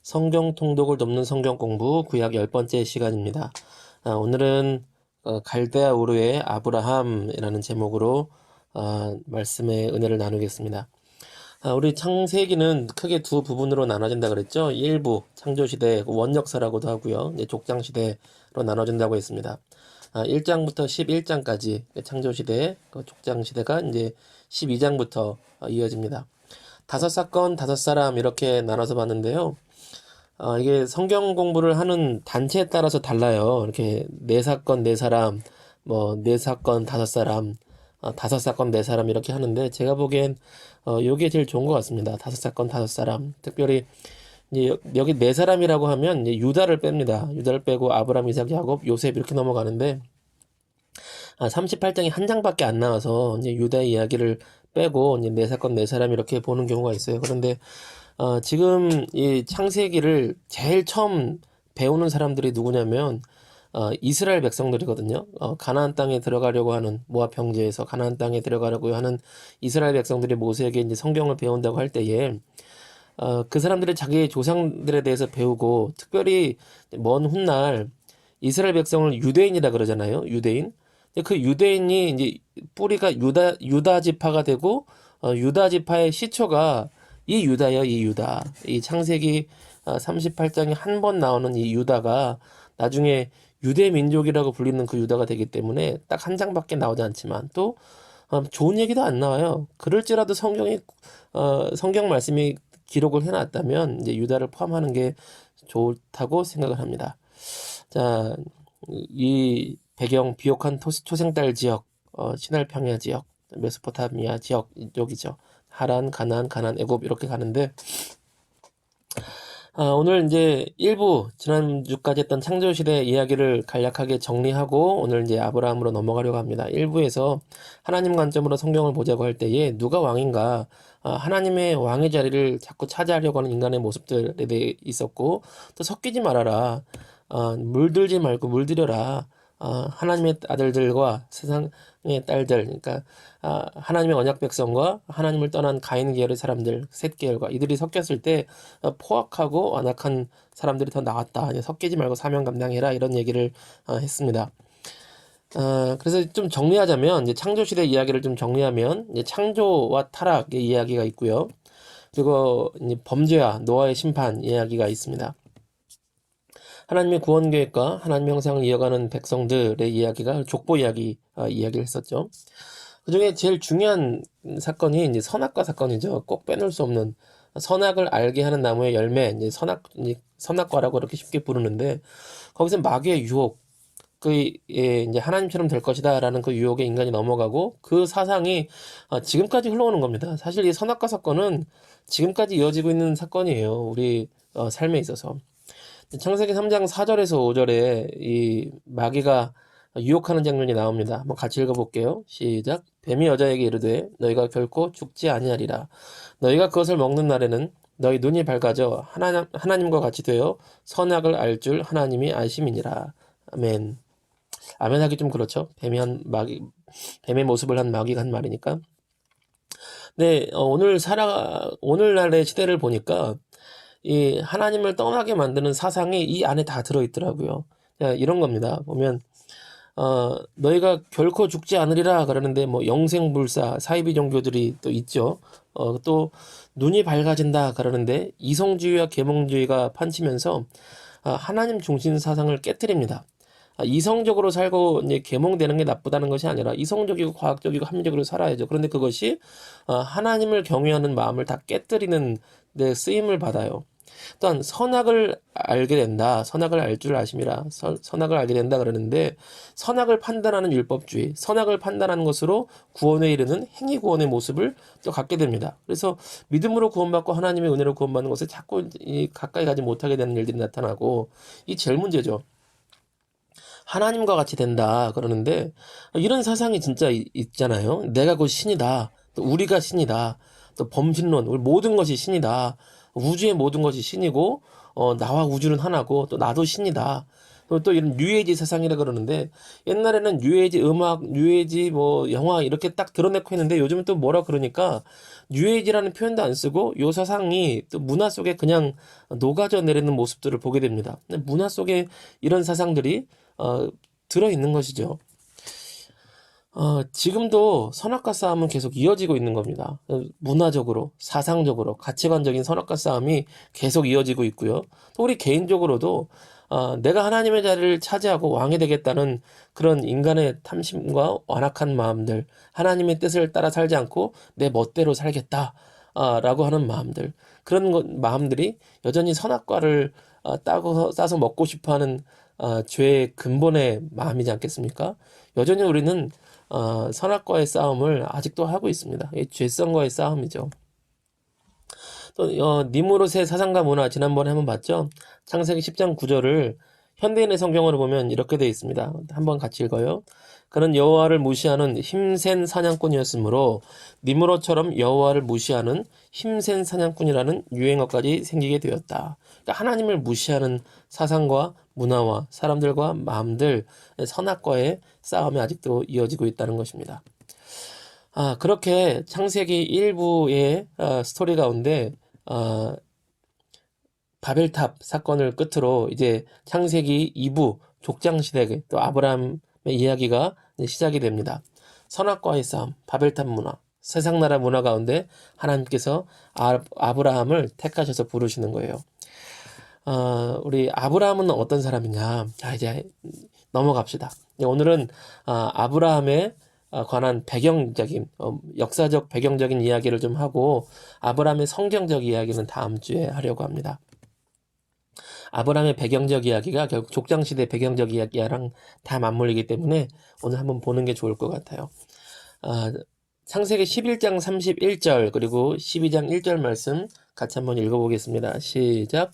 성경 통독을 돕는 성경 공부 구약 10번째 시간입니다. 오늘은 갈대아 우르의 아브라함이라는 제목으로 말씀의 은혜를 나누겠습니다. 우리 창세기는 크게 두 부분으로 나눠진다 그랬죠. 일부 창조시대 원역사라고도 하고요. 이제 족장시대로 나눠진다고 했습니다. 1장부터 11장까지 창조시대, 족장시대가 이제 12장부터 이어집니다. 다섯 사건, 다섯 사람 이렇게 나눠서 봤는데요. 이게 성경 공부를 하는 단체에 따라서 달라요. 이렇게 네 사건, 네 사람, 뭐 네 사건, 다섯 사람, 다섯 사건, 네 사람 이렇게 하는데 제가 보기엔 요게 제일 좋은 것 같습니다. 다섯 사건, 다섯 사람. 특별히 이제 여기 네 사람이라고 하면 이제 유다를 뺍니다. 유다를 빼고 아브라함, 이삭, 야곱, 요셉 이렇게 넘어가는데 38장이 한 장밖에 안 나와서 이제 유다의 이야기를 빼고 이제 네 사건, 네 사람 이렇게 보는 경우가 있어요. 그런데 지금 이 창세기를 제일 처음 배우는 사람들이 누구냐면 이스라엘 백성들이거든요. 가나안 땅에 들어가려고 하는 모압 평지에서 가나안 땅에 들어가려고 하는 이스라엘 백성들이 모세에게 이제 성경을 배운다고 할 때에 그 사람들이 자기의 조상들에 대해서 배우고 특별히 먼 훗날 이스라엘 백성을 유대인이라 그러잖아요. 유대인. 근데 그 유대인이 이제 뿌리가 유다 지파가 되고 유다 지파의 시초가 이 유다예요. 이 유다. 이 창세기 38장에 한 번 나오는 이 유다가 나중에 유대 민족이라고 불리는 그 유다가 되기 때문에 딱 한 장밖에 나오지 않지만 또 좋은 얘기도 안 나와요. 그럴지라도 성경 말씀이 기록을 해놨다면 이제 유다를 포함하는 게 좋다고 생각을 합니다. 자, 이 배경 비옥한 초생딸 지역, 시날 평야 지역, 메소포타미아 지역 이쪽이죠. 하란, 가나안, 애굽 이렇게 가는데 오늘 이제 일부 지난주까지 했던 창조시대 이야기를 간략하게 정리하고 오늘 이제 아브라함으로 넘어가려고 합니다. 일부에서 하나님 관점으로 성경을 보자고 할 때에 누가 왕인가 하나님의 왕의 자리를 자꾸 차지하려고 하는 인간의 모습들에 대해 있었고 또 섞이지 말아라. 물들지 말고 물들여라. 하나님의 아들들과 세상의 딸들, 그러니까 하나님의 언약 백성과 하나님을 떠난 가인 계열의 사람들, 셋 계열과 이들이 섞였을 때 포악하고 완악한 사람들이 더 나았다. 섞이지 말고 사명 감당해라 이런 얘기를 했습니다. 그래서 좀 정리하자면 이제 창조시대 이야기를 좀 정리하면 이제 창조와 타락의 이야기가 있고요. 그리고 이제 범죄와 노아의 심판 이야기가 있습니다. 하나님의 구원 계획과 하나님의 형상을 이어가는 백성들의 이야기가 족보 이야기를 했었죠. 그중에 제일 중요한 사건이 이제 선악과 사건이죠. 꼭 빼놓을 수 없는 선악을 알게 하는 나무의 열매, 이제 선악과라고 이렇게 쉽게 부르는데 거기서 마귀의 유혹, 이제 하나님처럼 될 것이다라는 그 유혹에 인간이 넘어가고 그 사상이 지금까지 흘러오는 겁니다. 사실 이 선악과 사건은 지금까지 이어지고 있는 사건이에요. 우리 삶에 있어서. 창세기 3장 4절에서 5절에 이 마귀가 유혹하는 장면이 나옵니다. 한번 같이 읽어볼게요. 시작. 뱀이 여자에게 이르되 너희가 결코 죽지 아니하리라. 너희가 그것을 먹는 날에는 너희 눈이 밝아져 하나님과 같이 되어 선악을 알 줄 하나님이 아심이니라. 아멘. 아멘 하기 좀 그렇죠. 뱀의 모습을 한 마귀가 한 말이니까. 네, 오늘날의 시대를 보니까 이 하나님을 떠나게 만드는 사상이 이 안에 다 들어있더라고요. 이런 겁니다. 보면 너희가 결코 죽지 않으리라 그러는데 뭐 영생불사 사이비 종교들이 또 있죠. 또 눈이 밝아진다 그러는데 이성주의와 계몽주의가 판치면서 하나님 중심 사상을 깨뜨립니다. 이성적으로 살고 이제 계몽되는 게 나쁘다는 것이 아니라 이성적이고 과학적이고 합리적으로 살아야죠. 그런데 그것이 하나님을 경외하는 마음을 다 깨뜨리는 데 쓰임을 받아요. 또한 선악을 알게 된다. 선악을 알 줄 아심이라. 선악을 알게 된다 그러는데 선악을 판단하는 율법주의, 선악을 판단하는 것으로 구원에 이르는 행위 구원의 모습을 또 갖게 됩니다. 그래서 믿음으로 구원받고 하나님의 은혜로 구원받는 것을 자꾸 가까이 가지 못하게 되는 일들이 나타나고 이 제일 문제죠. 하나님과 같이 된다 그러는데 이런 사상이 진짜 있잖아요. 내가 곧 신이다. 또 우리가 신이다. 또 범신론, 우리 모든 것이 신이다. 우주의 모든 것이 신이고 나와 우주는 하나고 또 나도 신이다. 또 이런 뉴에이지 사상이라 그러는데, 옛날에는 뉴에이지 음악, 뉴에이지 뭐 영화 이렇게 딱 드러내고 했는데, 요즘은 또 뭐라 그러니까 뉴에이지라는 표현도 안 쓰고 요 사상이 또 문화 속에 그냥 녹아져 내리는 모습들을 보게 됩니다. 문화 속에 이런 사상들이 들어 있는 것이죠. 지금도 선악과 싸움은 계속 이어지고 있는 겁니다. 문화적으로, 사상적으로, 가치관적인 선악과 싸움이 계속 이어지고 있고요. 또 우리 개인적으로도 내가 하나님의 자리를 차지하고 왕이 되겠다는 그런 인간의 탐심과 완악한 마음들, 하나님의 뜻을 따라 살지 않고 내 멋대로 살겠다, 라고 하는 마음들, 그런 마음들이 여전히 선악과를 싸서 먹고 싶어 하는 죄의 근본의 마음이지 않겠습니까? 여전히 우리는 선악과의 싸움을 아직도 하고 있습니다. 이 죄성과의 싸움이죠. 또 니무롯의 사상과 문화 지난번에 한번 봤죠? 창세기 10장 9절을 현대인의 성경으로 보면 이렇게 되어 있습니다. 한번 같이 읽어요. 그는 여호와를 무시하는 힘센 사냥꾼이었으므로 니무롯처럼 여호와를 무시하는 힘센 사냥꾼이라는 유행어까지 생기게 되었다. 그러니까 하나님을 무시하는 사상과 문화와 사람들과 마음들, 선악과의 싸움이 아직도 이어지고 있다는 것입니다. 그렇게 창세기 1부의 스토리 가운데 바벨탑 사건을 끝으로 이제 창세기 2부 족장시대 또 아브라함의 이야기가 시작이 됩니다. 선악과의 싸움, 바벨탑 문화, 세상나라 문화 가운데 하나님께서 아브라함을 택하셔서 부르시는 거예요. 우리 아브라함은 어떤 사람이냐? 자, 이제 넘어갑시다. 오늘은 아브라함의 관한 배경적인 역사적 배경적인 이야기를 좀 하고 아브라함의 성경적 이야기는 다음 주에 하려고 합니다. 아브라함의 배경적 이야기가 결국 족장시대 배경적 이야기랑 다 맞물리기 때문에 오늘 한번 보는 게 좋을 것 같아요. 창세기 11장 31절 그리고 12장 1절 말씀 같이 한번 읽어보겠습니다. 시작.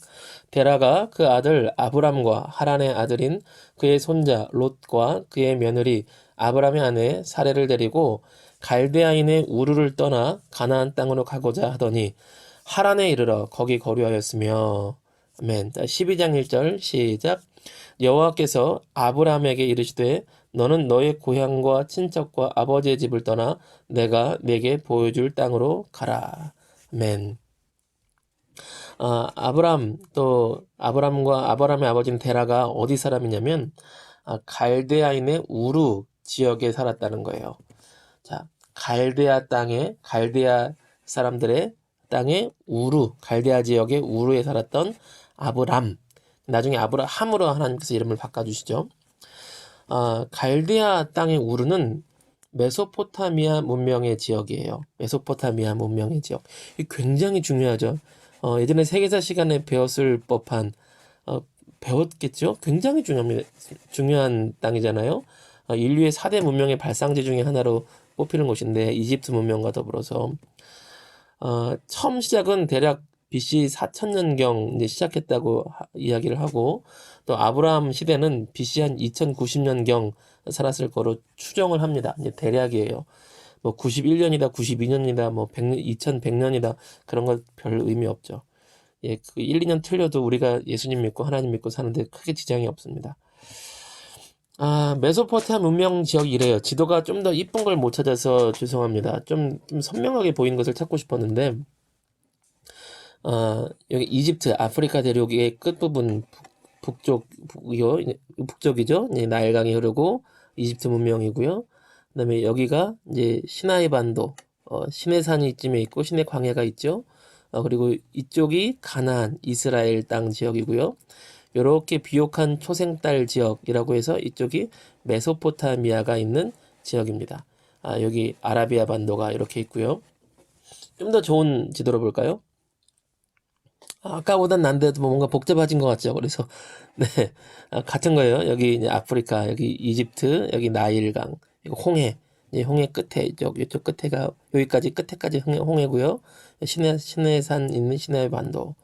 데라가 그 아들 아브람과 하란의 아들인 그의 손자 롯과 그의 며느리 아브람의 아내 사레를 데리고 갈대아인의 우르를 떠나 가나안 땅으로 가고자 하더니 하란에 이르러 거기 거류하였으며. 아멘. 12장 1절 시작. 여호와께서 아브람에게 이르시되 너는 너의 고향과 친척과 아버지의 집을 떠나 내가 네게 보여줄 땅으로 가라. 아멘. 아브람 또 아브람과 아브람의 아버지는 데라가 어디 사람이냐면 갈대아인의 우루 지역에 살았다는 거예요. 자, 갈대아 사람들의 땅에 우루, 갈대아 지역의 우루에 살았던 아브람. 나중에 아브라함으로 하나님께서 이름을 바꿔주시죠. 갈대아 땅의 우르는 메소포타미아 문명의 지역이에요. 메소포타미아 문명의 지역. 이 굉장히 중요하죠. 예전에 세계사 시간에 배웠을 법한, 배웠겠죠? 굉장히 중요한 땅이잖아요. 인류의 4대 문명의 발상지 중에 하나로 뽑히는 곳인데, 이집트 문명과 더불어서. 처음 시작은 대략 BC 4000년경 이제 시작했다고 이야기를 하고 또 아브라함 시대는 BC 한 2090년경 살았을 거로 추정을 합니다. 이제 대략이에요. 뭐 91년이다, 92년이다, 뭐 2100년이다 그런 거 별 의미 없죠. 예, 그 1, 2년 틀려도 우리가 예수님 믿고 하나님 믿고 사는데 크게 지장이 없습니다. 메소포타미아 문명 지역이래요. 지도가 좀 더 이쁜 걸 못 찾아서 죄송합니다. 좀 선명하게 보이는 것을 찾고 싶었는데 여기 이집트, 아프리카 대륙의 끝부분 북쪽이죠. 나일강이 흐르고 이집트 문명이고요. 그다음에 여기가 이제 시나이 반도, 시내산이 이쯤에 있고 시내 광야가 있죠. 그리고 이쪽이 가나안, 이스라엘 땅 지역이고요. 요렇게 비옥한 초생딸 지역이라고 해서 이쪽이 메소포타미아가 있는 지역입니다. 여기 아라비아 반도가 이렇게 있고요. 좀 더 좋은 지도로 볼까요? 아까보단 난데도 뭔가 복잡해진 것 같죠. 그래서 네, 같은 거예요. 여기 이제 아프리카, 여기 이집트, 여기 나일강, 이거 홍해, 이제 홍해 끝에 이쪽 끝에가 여기까지 끝에까지 홍해고요. 시내산 있는 시내 반도,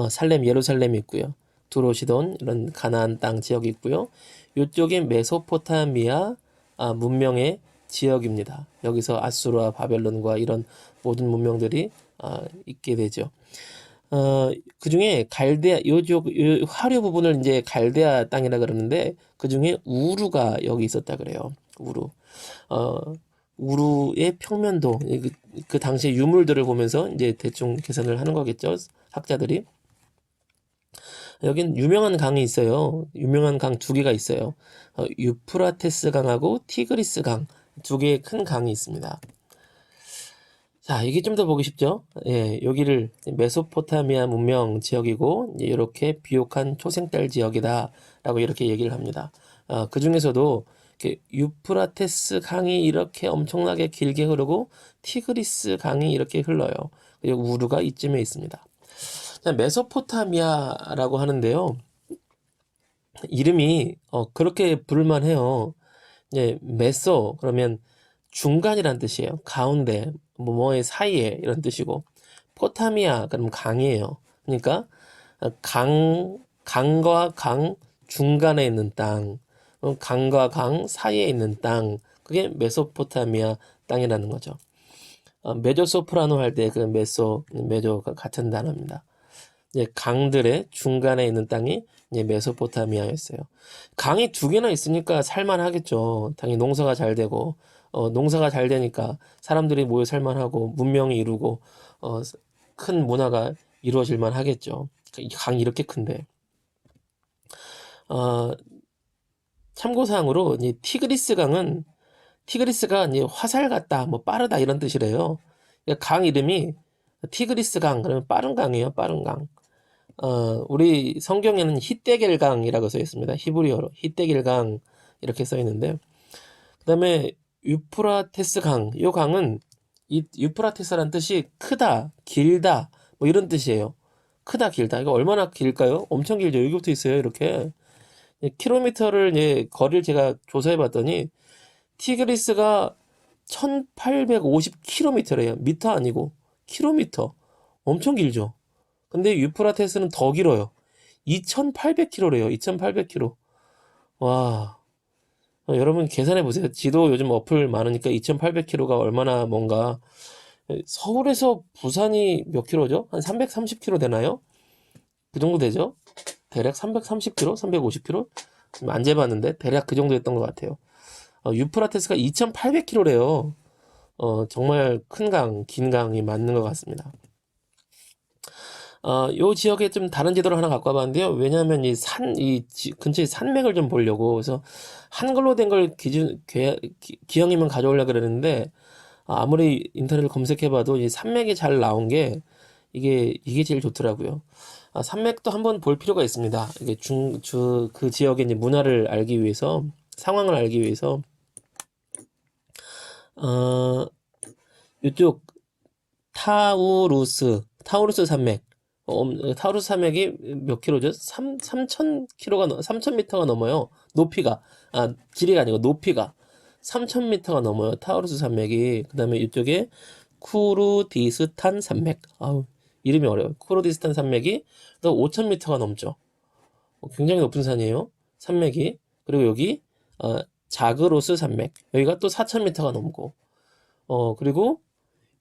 살렘 예루살렘 있고요. 두로시돈 이런 가나안 땅 지역이 있고요. 이쪽이 메소포타미아 문명의 지역입니다. 여기서 아수르와 바벨론과 이런 모든 문명들이 있게 되죠. 그중에 갈대아 요쪽 요 하류 부분을 이제 갈대아 땅이라 그러는데 그중에 우루가 여기 있었다 그래요. 우루. 어, 우루의 평면도 그 당시의 유물들을 보면서 이제 대충 계산을 하는 거겠죠. 학자들이. 여긴 유명한 강이 있어요. 유명한 강 두 개가 있어요. 유프라테스 강하고 티그리스 강 두 개의 큰 강이 있습니다. 자, 이게 좀 더 보기 쉽죠? 예, 여기를 메소포타미아 문명 지역이고 이렇게 비옥한 초생딸 지역이다라고 이렇게 얘기를 합니다. 그 중에서도 유프라테스 강이 이렇게 엄청나게 길게 흐르고 티그리스 강이 이렇게 흘러요. 그리고 우루가 이쯤에 있습니다. 자, 메소포타미아라고 하는데요. 이름이 그렇게 부를만해요. 이제 메소 그러면 중간이란 뜻이에요. 가운데, 뭐뭐의 사이에 이런 뜻이고, 포타미아 그럼 강이에요. 그러니까 강과 강 중간에 있는 땅, 강과 강 사이에 있는 땅, 그게 메소포타미아 땅이라는 거죠. 메조소프라노 할 때 그 메조가 같은 단어입니다. 이제 강들의 중간에 있는 땅이 이제 메소포타미아였어요. 강이 두 개나 있으니까 살만하겠죠. 당연히 농사가 잘 되고, 농사가 잘 되니까 사람들이 모여 살만하고 문명이 이루고 큰 문화가 이루어질만 하겠죠. 이 강이 이렇게 큰데. 어, 참고사항으로 이 티그리스가 이제 화살 같다, 뭐 빠르다 이런 뜻이래요. 그러니까 강 이름이 티그리스 강 그러면 빠른 강이에요. 빠른 강. 우리 성경에는 히데겔강이라고 써 있습니다. 히브리어로 히데겔강 이렇게 써 있는데, 그다음에 유프라테스 강, 이 강은 이 유프라테스라는 뜻이 크다, 길다, 뭐 이런 뜻이에요. 크다, 길다. 이거 얼마나 길까요? 엄청 길죠. 여기부터 있어요. 이렇게 킬로미터를 이제 거리를 제가 조사해 봤더니 티그리스가 1850km래요. 미터 아니고 킬로미터. 엄청 길죠. 근데 유프라테스는 더 길어요. 2800km래요. 2800km. 와. 여러분 계산해 보세요. 지도 요즘 어플 많으니까 2800km가 얼마나 뭔가. 서울에서 부산이 몇 킬로죠? 한 330km 되나요? 그 정도 되죠? 대략 330km? 350km? 지금 안 재봤는데 대략 그 정도였던 것 같아요. 유프라테스가 2800km래요. 정말 큰 강, 긴 강이 맞는 것 같습니다. 요 지역에 좀 다른 지도를 하나 갖고 와봤는데요. 왜냐하면 근처에 산맥을 좀 보려고. 그래서 한글로 된 걸 기형이면 가져오려고 그랬는데, 아무리 인터넷을 검색해봐도 이 산맥이 잘 나온 게, 이게 제일 좋더라고요. 산맥도 한번 볼 필요가 있습니다. 이게 그 지역의 이제 문화를 알기 위해서, 상황을 알기 위해서, 어, 이쪽 타우루스 산맥. 타우루스 산맥이 몇 킬로죠? 3,000m가 넘어요. 높이가. 길이가 아니고 높이가. 3,000m가 넘어요. 타우루스 산맥이. 그 다음에 이쪽에 쿠르디스탄 산맥. 이름이 어려워요. 쿠르디스탄 산맥이 또 5,000m가 넘죠. 굉장히 높은 산이에요. 산맥이. 그리고 여기, 자그로스 산맥. 여기가 또 4,000m가 넘고. 그리고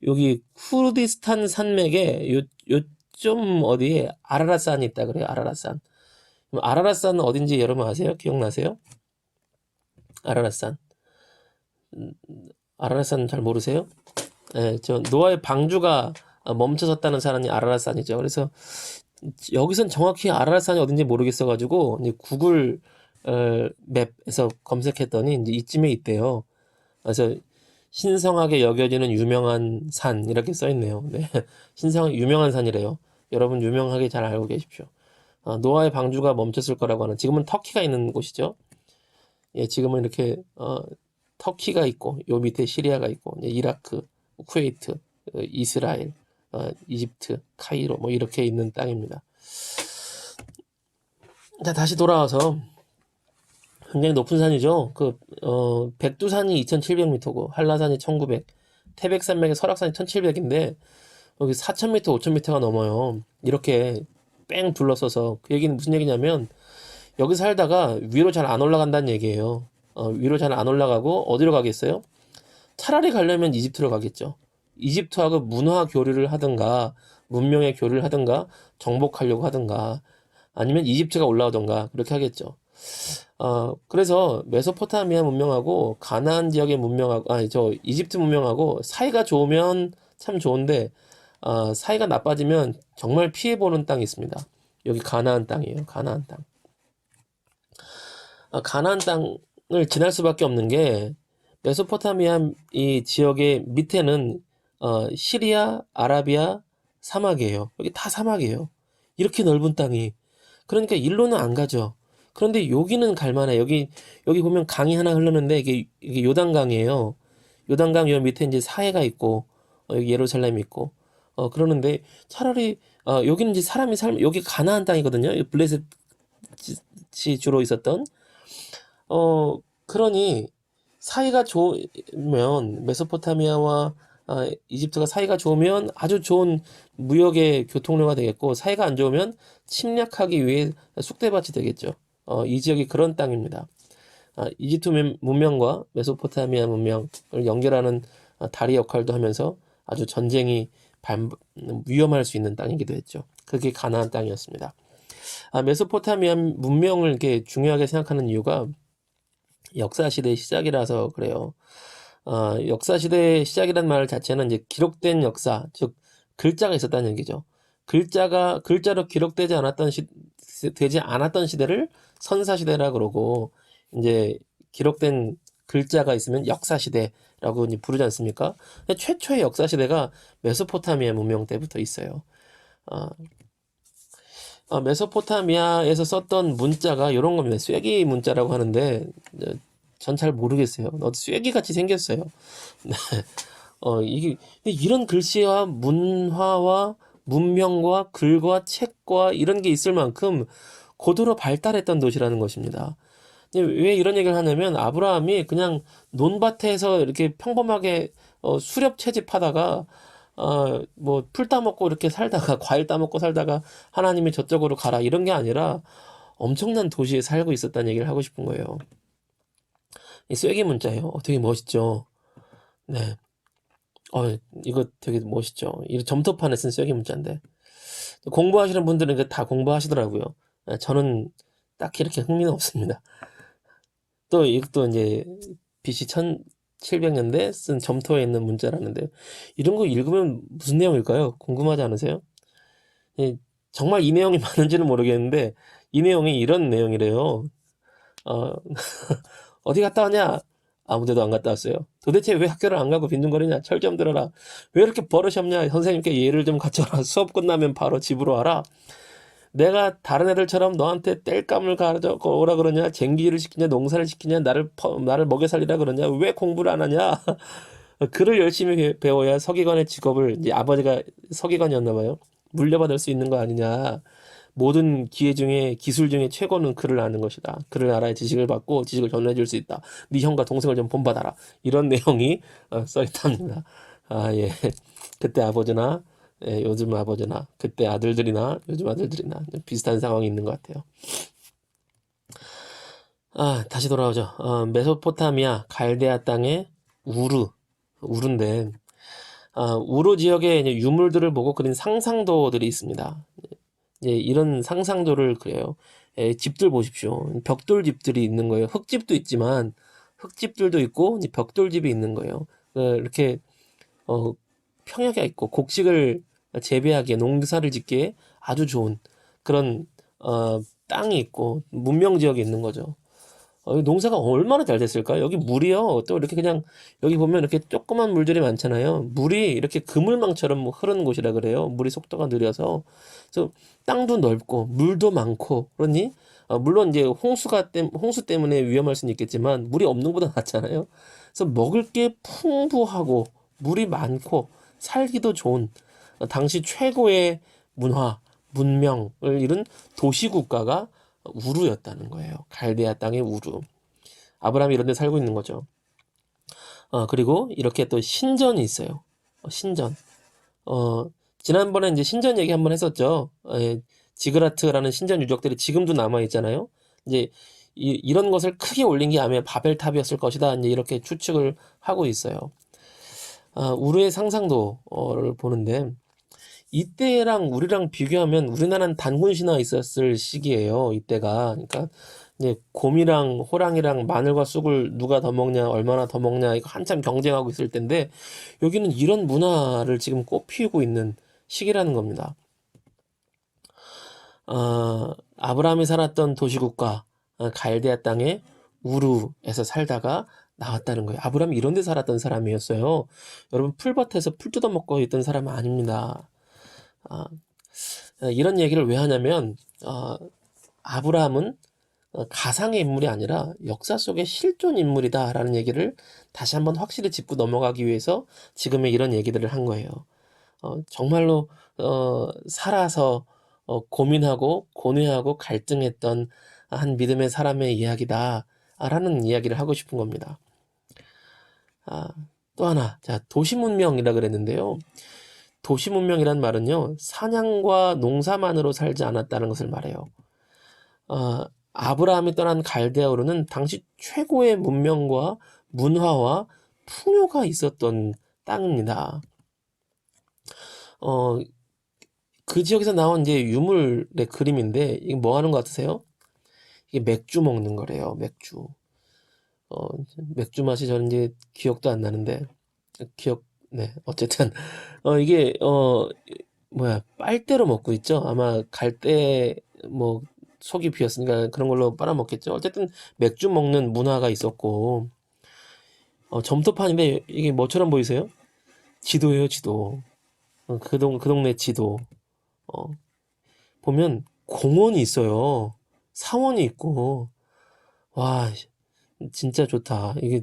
여기 쿠르디스탄 산맥에 요좀 어디에 아라라산이 있다 그래요. 아라라산. 그럼 아라라산은 어딘지 여러분 아세요? 기억나세요? 아라라산. 아라라산 잘 모르세요? 네, 저 노아의 방주가 멈춰섰다는 산이 아라라산이죠. 그래서 여기선 정확히 아라라산이 어딘지 모르겠어가지고 이제 구글 맵에서 검색했더니 이제 이쯤에 있대요. 그래서 신성하게 여겨지는 유명한 산 이렇게 써 있네요. 네. 유명한 산이래요. 여러분 유명하게 잘 알고 계십시오. 노아의 방주가 멈췄을 거라고 하는, 지금은 터키가 있는 곳이죠. 예, 지금은 이렇게 터키가 있고 요 밑에 시리아가 있고 이라크, 쿠웨이트, 이스라엘, 이집트, 카이로 뭐 이렇게 있는 땅입니다. 자, 다시 돌아와서 굉장히 높은 산이죠. 백두산이 2700m고, 한라산이 1900, 태백산맥의 설악산이 1700인데, 여기 4000m, 5000m가 넘어요. 이렇게 뺑 둘러서서. 그 얘기는 무슨 얘기냐면, 여기 살다가 위로 잘 안 올라간다는 얘기예요. 위로 잘 안 올라가고, 어디로 가겠어요? 차라리 가려면 이집트로 가겠죠. 이집트하고 문화 교류를 하든가, 문명의 교류를 하든가, 정복하려고 하든가, 아니면 이집트가 올라오던가, 그렇게 하겠죠. 그래서 메소포타미아 문명하고 가나안 지역의 문명하고, 이집트 문명하고 사이가 좋으면 참 좋은데, 사이가 나빠지면 정말 피해보는 땅이 있습니다. 여기 가나안 땅이에요. 가나안 땅. 가나안 땅을 지날 수밖에 없는 게 메소포타미아 이 지역의 밑에는 시리아, 아라비아 사막이에요. 여기 다 사막이에요. 이렇게 넓은 땅이. 그러니까 일로는 안 가죠. 그런데 여기는 갈만해. 여기 보면 강이 하나 흐르는데 이게 요단강이에요. 요단강 요 밑에 이제 사해가 있고 여기 예루살렘이 있고 그러는데 차라리 여기는 이제 사람이 여기 가나안 땅이거든요. 블레셋이 주로 있었던 그러니 사이가 좋으면 메소포타미아와 이집트가 사이가 좋으면 아주 좋은 무역의 교통로가 되겠고 사이가 안 좋으면 침략하기 위해 쑥대밭이 되겠죠. 이 지역이 그런 땅입니다. 이집트 문명과 메소포타미아 문명을 연결하는 다리 역할도 하면서 아주 전쟁이 위험할 수 있는 땅이기도 했죠. 그게 가나안 땅이었습니다. 메소포타미아 문명을 이렇게 중요하게 생각하는 이유가 역사시대의 시작이라서 그래요. 역사시대의 시작이라는 말 자체는 이제 기록된 역사, 즉 글자가 있었다는 얘기죠. 글자로 기록되지 되지 않았던 시대를 선사시대라 그러고 이제 기록된 글자가 있으면 역사시대라고 이제 부르지 않습니까? 최초의 역사시대가 메소포타미아 문명 때부터 있어요. 메소포타미아에서 썼던 문자가 이런 겁니다. 쐐기 문자라고 하는데 전 잘 모르겠어요. 쐐기 같이 생겼어요. 네. 이런 글씨와 문화와 문명과 글과 책과 이런 게 있을 만큼 고도로 발달했던 도시라는 것입니다. 왜 이런 얘기를 하냐면 아브라함이 그냥 논밭에서 이렇게 평범하게 수렵 채집하다가 뭐 풀 따먹고 이렇게 살다가 과일 따먹고 살다가 하나님이 저쪽으로 가라 이런 게 아니라 엄청난 도시에 살고 있었다는 얘기를 하고 싶은 거예요. 이 쐐기 문자예요. 되게 멋있죠. 네. 이거 되게 멋있죠. 이 점토판에 쓴 쐐기 문자인데 공부하시는 분들은 이거 다 공부하시더라고요. 저는 딱히 이렇게 흥미는 없습니다. 또 이것도 이제 BC 1700년대 쓴 점토에 있는 문자라는데 이런 거 읽으면 무슨 내용일까요? 궁금하지 않으세요? 정말 이 내용이 맞는지는 모르겠는데 이 내용이 이런 내용이래요. 어, 어디 갔다 왔냐? 아무 데도 안 갔다 왔어요. 도대체 왜 학교를 안 가고 빈둥거리냐? 철 좀 들어라. 왜 이렇게 버릇이 없냐? 선생님께 예를 좀 갖춰라. 수업 끝나면 바로 집으로 와라. 내가 다른 애들처럼 너한테 땔감을 가져 오라 그러냐? 쟁기를 시키냐? 농사를 시키냐? 나를 먹여 살리라 그러냐? 왜 공부를 안 하냐? 글을 열심히 배워야 서기관의 직업을 이제 아버지가 서기관이었나 봐요. 물려받을 수 있는 거 아니냐? 모든 기술 중에 최고는 글을 아는 것이다. 글을 알아야 지식을 받고 지식을 전해줄 수 있다. 네 형과 동생을 좀 본받아라. 이런 내용이 써 있답니다. 예. 그때 아버지나 요즘 아버지나 그때 아들들이나 요즘 아들들이나 비슷한 상황이 있는 것 같아요. 다시 돌아오죠. 메소포타미아 갈대아 땅의 우르인데 우르 지역에 이제 유물들을 보고 그린 상상도들이 있습니다. 이제 이런 상상도를 그려요. 집들 보십시오. 벽돌 집들이 있는 거예요. 흙집도 있지만 흙집들도 있고 이제 벽돌집이 있는 거예요. 이렇게 평야가 있고 곡식을 재배하기에 농사를 짓기에 아주 좋은 그런 땅이 있고 문명 지역이 있는 거죠. 농사가 얼마나 잘 됐을까? 여기 물이요. 또 이렇게 그냥 여기 보면 이렇게 조그만 물들이 많잖아요. 물이 이렇게 그물망처럼 흐르는 곳이라 그래요. 물이 속도가 느려서. 그래서 땅도 넓고 물도 많고 그러니 물론 이제 홍수 때문에 위험할 수는 있겠지만 물이 없는 것보다 낫잖아요. 그래서 먹을 게 풍부하고 물이 많고 살기도 좋은 당시 최고의 문명을 이룬 도시국가가 우르였다는 거예요. 갈대아 땅의 우르. 아브라함이 이런 데 살고 있는 거죠. 그리고 이렇게 또 신전이 있어요. 신전. 지난번에 이제 신전 얘기 한번 했었죠. 지그라트라는 신전 유적들이 지금도 남아 있잖아요. 이제 이런 것을 크게 올린 게 아마 바벨탑이었을 것이다. 이제 이렇게 추측을 하고 있어요. 우르의 상상도를 보는데 이때랑 우리랑 비교하면 우리나라는 단군 신화가 있었을 시기예요. 이때가. 그러니까 이제 곰이랑 호랑이랑 마늘과 쑥을 누가 더 먹냐, 얼마나 더 먹냐 이거 한참 경쟁하고 있을 텐데 여기는 이런 문화를 지금 꽃피우고 있는 시기라는 겁니다. 아브라함이 살았던 도시국가 갈대아 땅에 우르에서 살다가 나왔다는 거예요. 아브라함이 이런 데 살았던 사람이었어요. 여러분 풀밭에서 풀 뜯어먹고 있던 사람은 아닙니다. 아, 이런 얘기를 왜 하냐면 아브라함은 가상의 인물이 아니라 역사 속의 실존 인물이다라는 얘기를 다시 한번 확실히 짚고 넘어가기 위해서 지금의 이런 얘기들을 한 거예요. 정말로 살아서 고민하고 고뇌하고 갈등했던 한 믿음의 사람의 이야기다라는 이야기를 하고 싶은 겁니다. 또 하나, 자, 도시문명이라 그랬는데요. 도시문명이란 말은요, 사냥과 농사만으로 살지 않았다는 것을 말해요. 아브라함이 떠난 갈대아우르는 당시 최고의 문명과 문화와 풍요가 있었던 땅입니다. 그 지역에서 나온 이제 유물의 그림인데 이게 뭐 하는 것 같으세요? 이게 맥주 먹는 거래요. 맥주. 맥주 맛이 저는 이제 기억도 안 나는데 네, 어쨌든 이게 뭐야 빨대로 먹고 있죠. 아마 갈 때 뭐 속이 비었으니까 그런 걸로 빨아먹겠죠. 어쨌든 맥주 먹는 문화가 있었고 점토판인데 이게 뭐처럼 보이세요? 지도예요, 지도. 그 동네 지도. 어, 보면 공원이 있어요. 사원이 있고. 와, 진짜 좋다. 이게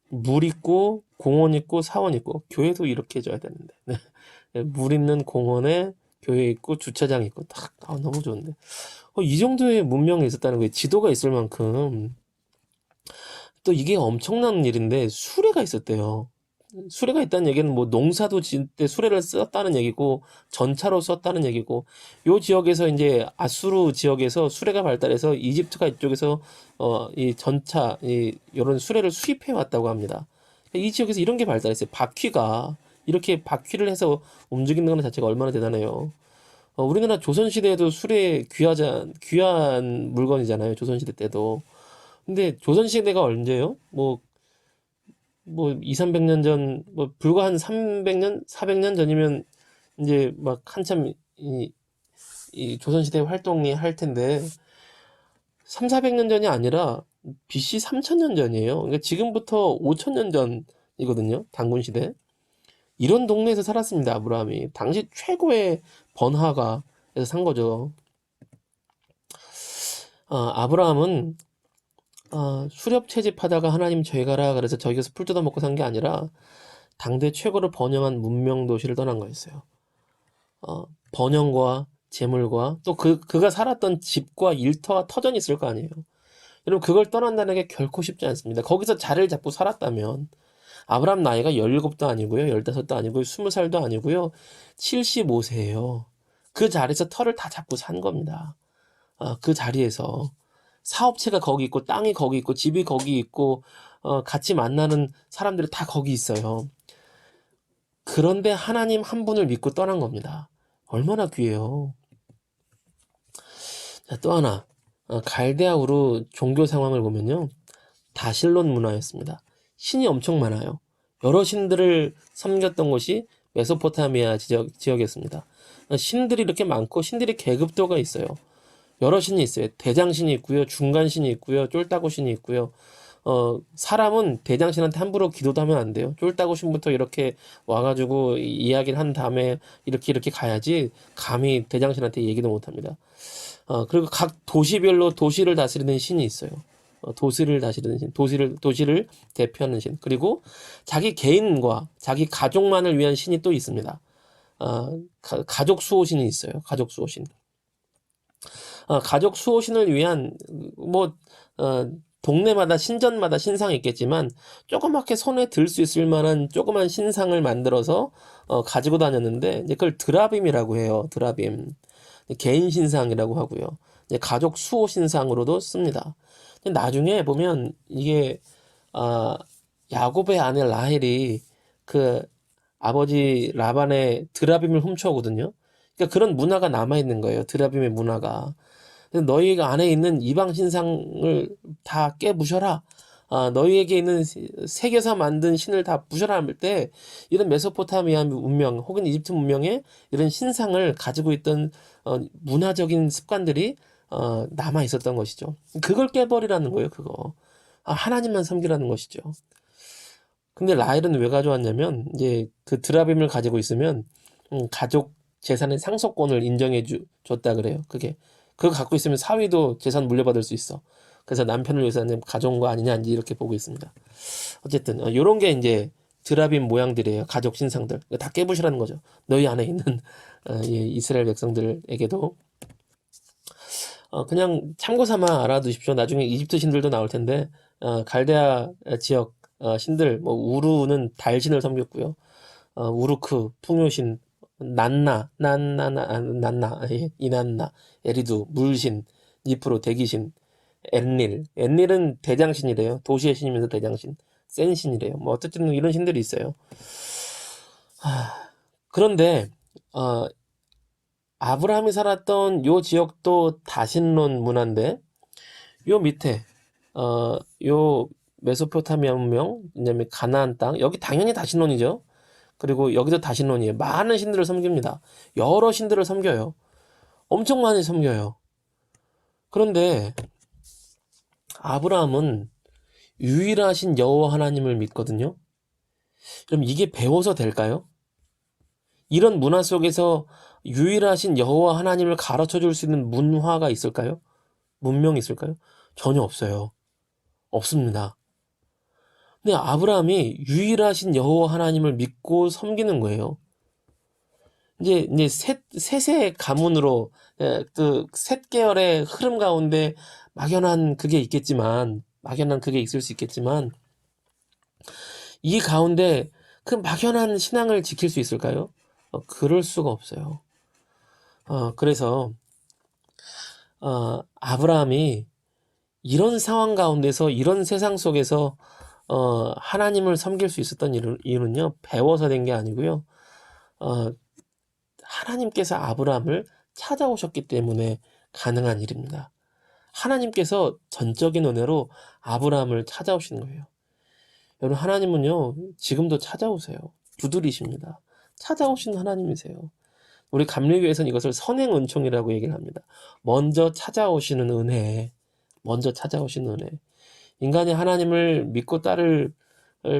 물 있고 공원 있고 사원 있고 교회도 이렇게 해줘야 되는데. 네. 물 있는 공원에 교회 있고 주차장 있고 딱 너무 좋은데. 이 정도의 문명이 있었다는 거예요. 지도가 있을 만큼. 또 이게 엄청난 일인데 수레가 있었대요. 수레가 있다는 얘기는 뭐 농사도 지을 때 수레를 썼다는 얘기고 전차로 썼다는 얘기고 요 지역에서 이제 아수르 지역에서 수레가 발달해서 이집트가 이쪽에서 이 전차 이 요런 수레를 수입해 왔다고 합니다. 이 지역에서 이런 게 발달했어요. 바퀴가 이렇게 바퀴를 해서 움직이는 것 자체가 얼마나 대단해요. 우리나라 조선시대에도 수레 귀한 물건이잖아요. 조선시대 때도. 근데 조선시대가 언제예요? 뭐 2, 300년 전, 뭐 불과 한 300년, 400년 전이면 이제 막 한참 이 조선시대 활동이 할 텐데 3, 400년 전이 아니라 BC 3000년 전이에요. 그러니까 지금부터 5000년 전이거든요. 단군시대. 이런 동네에서 살았습니다. 아브라함이. 당시 최고의 번화가에서 산 거죠. 아브라함은 수렵 채집하다가 하나님 저희 가라 그래서 저기서 풀 뜯어먹고 산 게 아니라 당대 최고로 번영한 문명 도시를 떠난 거였어요. 번영과 재물과 또 그가 살았던 집과 일터와 터전이 있을 거 아니에요. 여러분 그걸 떠난다는 게 결코 쉽지 않습니다. 거기서 자리를 잡고 살았다면 아브라함 나이가 17도 아니고요. 15도 아니고요. 20살도 아니고요. 75세예요. 그 자리에서 터를 다 잡고 산 겁니다. 그 자리에서 사업체가 거기 있고 땅이 거기 있고 집이 거기 있고 같이 만나는 사람들이 다 거기 있어요. 그런데 하나님 한 분을 믿고 떠난 겁니다. 얼마나 귀해요. 자, 또 하나 갈대아우르 종교 상황을 보면요. 다실론 문화였습니다. 신이 엄청 많아요. 여러 신들을 섬겼던 곳이 메소포타미아 지역이었습니다. 신들이 이렇게 많고 신들이 계급도가 있어요. 여러 신이 있어요. 대장신이 있고요. 중간신이 있고요. 쫄따구신이 있고요. 사람은 대장신한테 함부로 기도도 하면 안 돼요. 쫄따구신부터 이렇게 와가지고 이야기를 한 다음에 이렇게 가야지 감히 대장신한테 얘기도 못 합니다. 그리고 각 도시별로 도시를 다스리는 신이 있어요. 도시를 다스리는 신, 도시를 대표하는 신. 그리고 자기 개인과 자기 가족만을 위한 신이 또 있습니다. 가족 수호신이 있어요. 가족 수호신. 가족 수호신을 위한 동네마다 신전마다 신상이 있겠지만 조그맣게 손에 들 수 있을 만한 조그만 신상을 만들어서 가지고 다녔는데 이제 그걸 드라빔이라고 해요. 드라빔. 개인 신상이라고 하고요. 이제 가족 수호 신상으로도 씁니다. 근데 나중에 보면 이게 야곱의 아내 라헬이 그 아버지 라반의 드라빔을 훔쳐오거든요. 그러니까 그런 문화가 남아있는 거예요. 드라빔의 문화가. 너희 안에 있는 이방 신상을 다 깨부셔라. 너희에게 있는 새겨서 만든 신을 다 부셔라 할 때 이런 메소포타미아 문명 혹은 이집트 문명의 이런 신상을 가지고 있던 문화적인 습관들이 남아 있었던 것이죠. 그걸 깨버리라는 거예요. 그거. 하나님만 섬기라는 것이죠. 근데 라헬은 왜 가져왔냐면 이제 그 드라빔을 가지고 있으면 가족 재산의 상속권을 인정해 줬다 그래요. 그거 갖고 있으면 사위도 재산 물려받을 수 있어. 그래서 남편을 위해서 가져온 거 아니냐 이렇게 보고 있습니다. 어쨌든 요런 게 이제 드라빔 모양들이에요. 가족 신상들 다 깨부시라는 거죠. 너희 안에 있는 이스라엘 백성들에게도 그냥 참고 삼아 알아두십시오. 나중에 이집트 신들도 나올 텐데 갈대아 지역 신들 뭐 우루는 달신을 섬겼고요. 우루크 풍요신 난나 이난나 에리두 물신 니프로 대기신 엔릴은 대장신이래요. 도시의 신이면서 대장신 센 신이래요. 뭐 어쨌든 이런 신들이 있어요. 그런데 아브라함이 살았던 요 지역도 다신론 문화인데 요 밑에 요 메소포타미아 문명, 그다음에 가나안 땅 여기 당연히 다신론이죠. 그리고 여기도 다신론이에요. 많은 신들을 섬깁니다. 여러 신들을 섬겨요. 엄청 많이 섬겨요. 그런데 아브라함은 유일하신 여호와 하나님을 믿거든요. 그럼 이게 배워서 될까요? 이런 문화 속에서 유일하신 여호와 하나님을 가르쳐 줄 수 있는 문화가 있을까요? 문명이 있을까요? 전혀 없어요. 없습니다. 근데 아브라함이 유일하신 여호와 하나님을 믿고 섬기는 거예요. 이제 셋의 가문으로 셋 계열의 흐름 가운데 막연한 그게 있을 수 있겠지만 이 가운데 그 막연한 신앙을 지킬 수 있을까요? 그럴 수가 없어요. 그래서 아브라함이 이런 상황 가운데서 이런 세상 속에서 하나님을 섬길 수 있었던 이유는요, 배워서 된 게 아니고요. 하나님께서 아브라함을 찾아오셨기 때문에 가능한 일입니다. 하나님께서 전적인 은혜로 아브라함을 찾아오시는 거예요. 여러분, 하나님은요, 지금도 찾아오세요. 두드리십니다. 찾아오시는 하나님이세요. 우리 감리교에서는 이것을 선행 은총이라고 얘기를 합니다. 먼저 찾아오시는 은혜. 인간이 하나님을 믿고 따를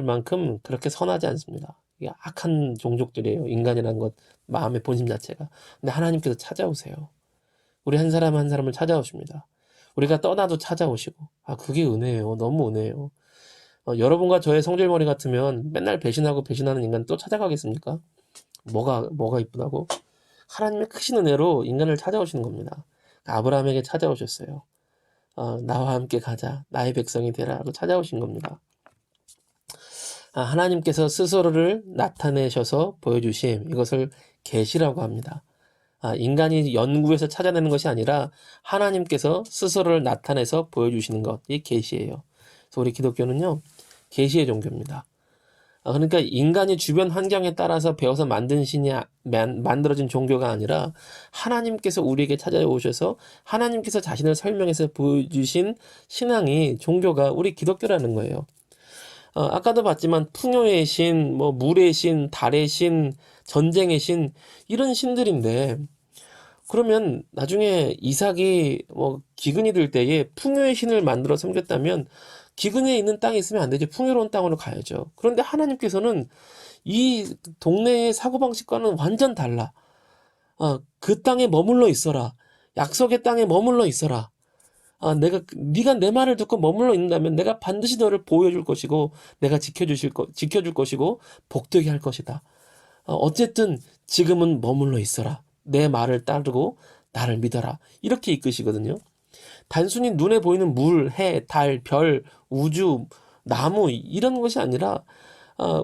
만큼 그렇게 선하지 않습니다. 이게 악한 종족들이에요. 인간이라는 것, 마음의 본심 자체가. 근데 하나님께서 찾아오세요. 우리 한 사람 한 사람을 찾아오십니다. 우리가 떠나도 찾아오시고. 그게 은혜예요. 너무 은혜예요. 여러분과 저의 성질머리 같으면 맨날 배신하고 배신하는 인간 또 찾아가겠습니까? 뭐가 이쁘다고? 하나님의 크신 은혜로 인간을 찾아오시는 겁니다. 아브라함에게 찾아오셨어요. 나와 함께 가자. 나의 백성이 되라고 찾아오신 겁니다. 하나님께서 스스로를 나타내셔서 보여주심, 이것을 계시라고 합니다. 인간이 연구해서 찾아내는 것이 아니라 하나님께서 스스로를 나타내서 보여주시는 것이 계시예요. 그래서 우리 기독교는요, 계시의 종교입니다. 그러니까 인간이 주변 환경에 따라서 배워서 만들어진 종교가 아니라 하나님께서 우리에게 찾아오셔서 하나님께서 자신을 설명해서 보여주신 신앙이 종교가 우리 기독교라는 거예요. 아까도 봤지만 풍요의 신, 뭐 물의 신, 달의 신, 전쟁의 신, 이런 신들인데, 그러면 나중에 이삭이 기근이 들 때에 풍요의 신을 만들어 섬겼다면 기근에 있는 땅에 있으면 안 되죠. 풍요로운 땅으로 가야죠. 그런데 하나님께서는 이 동네의 사고방식과는 완전 달라. 그 땅에 머물러 있어라. 약속의 땅에 머물러 있어라. 네가 내 말을 듣고 머물러 있는다면 내가 반드시 너를 보호해줄 것이고 내가 지켜줄 것이고 복되게 할 것이다. 어쨌든 지금은 머물러 있어라. 내 말을 따르고 나를 믿어라. 이렇게 이끄시거든요. 단순히 눈에 보이는 물, 해, 달, 별, 우주, 나무 이런 것이 아니라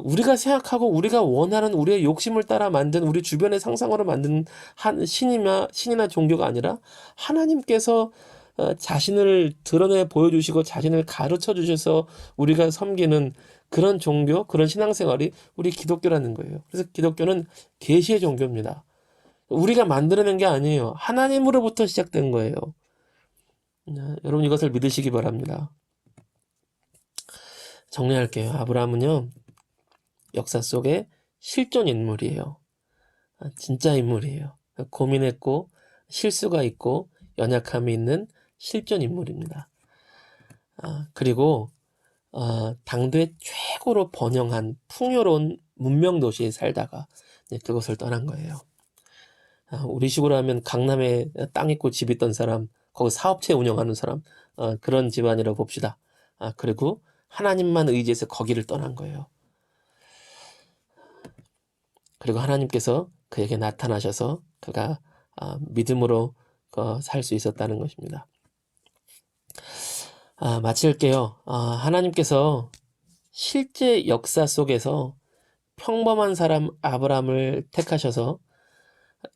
우리가 생각하고 우리가 원하는 우리의 욕심을 따라 만든 우리 주변의 상상으로 만든 신이나 종교가 아니라 하나님께서 자신을 드러내 보여주시고 자신을 가르쳐 주셔서 우리가 섬기는 그런 종교, 그런 신앙생활이 우리 기독교라는 거예요. 그래서 기독교는 계시의 종교입니다. 우리가 만들어낸 게 아니에요. 하나님으로부터 시작된 거예요. 여러분 이것을 믿으시기 바랍니다. 정리할게요. 아브라함은요, 역사 속에 실존 인물이에요. 진짜 인물이에요. 고민했고 실수가 있고 연약함이 있는 실존 인물입니다. 그리고 당대 최고로 번영한 풍요로운 문명 도시에 살다가 그곳을 떠난 거예요. 우리 식으로 하면 강남에 땅 있고 집 있던 사람, 거기 사업체 운영하는 사람, 그런 집안이라고 봅시다. 그리고 하나님만 의지해서 거기를 떠난 거예요. 그리고 하나님께서 그에게 나타나셔서 그가 믿음으로 살 수 있었다는 것입니다. 마칠게요. 하나님께서 실제 역사 속에서 평범한 사람 아브라함을 택하셔서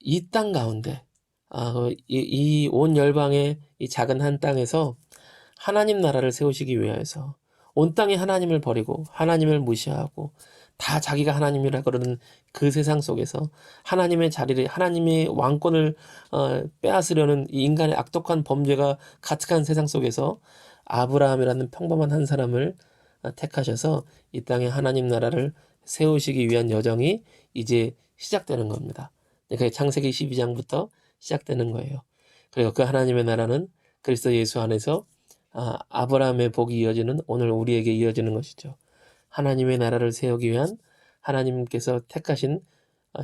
이 땅 가운데 이 온 열방의 이 작은 한 땅에서 하나님 나라를 세우시기 위하여서 온 땅이 하나님을 버리고 하나님을 무시하고 다 자기가 하나님이라 그러는 그 세상 속에서 하나님의 자리를, 하나님의 왕권을 빼앗으려는 이 인간의 악독한 범죄가 가득한 세상 속에서 아브라함이라는 평범한 한 사람을 택하셔서 이 땅에 하나님 나라를 세우시기 위한 여정이 이제 시작되는 겁니다. 그게 창세기 12장부터 시작되는 거예요. 그리고 그 하나님의 나라는 그리스도 예수 안에서 아브라함의 복이 이어지는, 오늘 우리에게 이어지는 것이죠. 하나님의 나라를 세우기 위한 하나님께서 택하신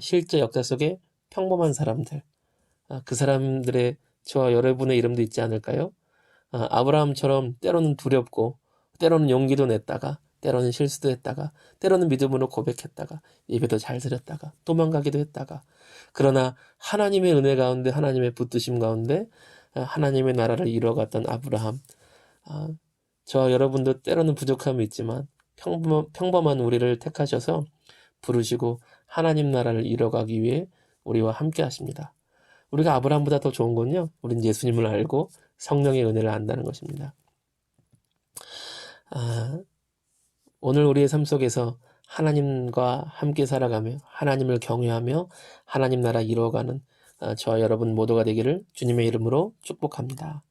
실제 역사 속의 평범한 사람들, 그 사람들의 저와 여러분의 이름도 있지 않을까요? 아브라함처럼 때로는 두렵고 때로는 용기도 냈다가 때로는 실수도 했다가 때로는 믿음으로 고백했다가 예배도 잘 드렸다가 도망가기도 했다가, 그러나 하나님의 은혜 가운데, 하나님의 붙드심 가운데 하나님의 나라를 이루어갔던 아브라함, 저와 여러분도 때로는 부족함이 있지만 평범한 우리를 택하셔서 부르시고 하나님 나라를 이뤄가기 위해 우리와 함께 하십니다. 우리가 아브라함보다 더 좋은 건요, 우린 예수님을 알고 성령의 은혜를 안다는 것입니다. 오늘 우리의 삶 속에서 하나님과 함께 살아가며 하나님을 경외하며 하나님 나라 이루어가는 저와 여러분 모두가 되기를 주님의 이름으로 축복합니다.